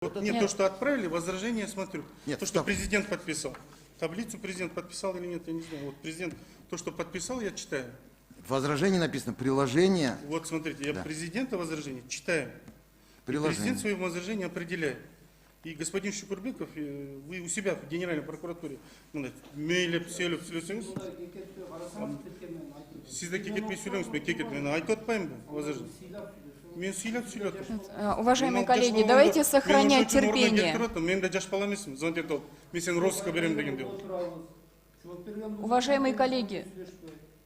Вот мне то, что отправили, возражение смотрю. Нет, то, что президент подписал. Таблицу президент подписал или нет, я не знаю. Вот президент, то, что подписал, я читаю. В возражении написано приложение. Вот смотрите, я президента возражение читаю. Приложение. Президент свои возражения определяет. И господин Шукурбеков, вы у себя в Генеральной прокуратуре, мейлеп, селеп, сөйлесеңіз, сіз де кекетпей сөйлеңіз, мен кекетпей, мен айтып отпаймын ба, возражение. Мен сөйлеп сөйлетіп. Уважаемые коллеги, давайте сохранять терпение. Мен де жаш бала емеспін, звонить етіп, мен сені розысқа беремін дегенде. Уважаемые коллеги,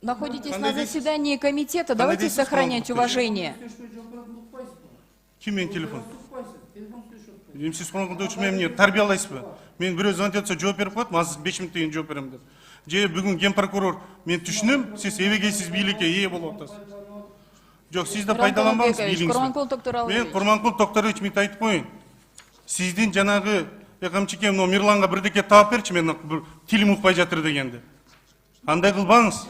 находитесь на заседании комитета, давайте сохранять уважение. Кім мен телефон? Сіз қонақында үшін мен тәрбиялайсыз ба? Мен біреу звонить етсе жауап беріп қояды, аз 5 минут деген жауап беремін деп. Же бүгін ген прокурор, мен түшінем, сіз ебегейсіз билікке ие болып отырсыз. Жоқ, сіз де пайдаланбаңыз билігіңізбен. Мен Құрманқұл Тоқтарович мен айтып қойын. Сіздің жаңағы Қамчеке Мирланға бірдеке тауып берші, мен тілім ұқпай жатыр дегенде. Андай қылбаңыз.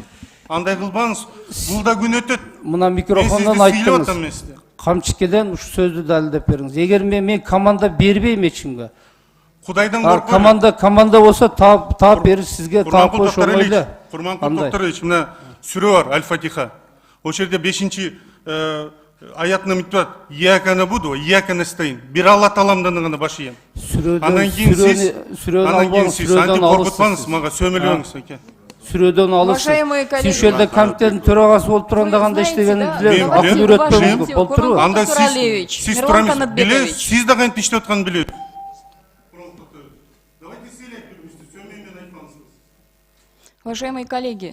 Андай қылбаңыз. Бұл да күн өтеді. Мына микрофондан айттыңыз. Қамчекеден үш сөзді дәлелдеп беріңіз. Егер мен команда бербеймін ешкімге. Құдайдан қорқып. Команда болса тап беріп сізге тап қойшы olmaydı. Құрманқұл Тоқтарович, мына сүре бар, Аль-Фатиха. О жерде 5-ші аятына айтып жатыр. Ияка набуду, ияка настаин. Bir Алла Тағаламдан ғана башыйын. Анан кейін сіз анти қорқытпаңыз, маға сөміліңіз екен. Сүреден алысыз. Сіз жерде комитеттің төрағасы болып тұрғанда қандай іштегенін білемін. Ақыл үйретпеңіз болып тұру. Анда сіз тұрамыз, білесіз, сіз де қайын пеште отқанын білесіз. Уважаемые коллеги,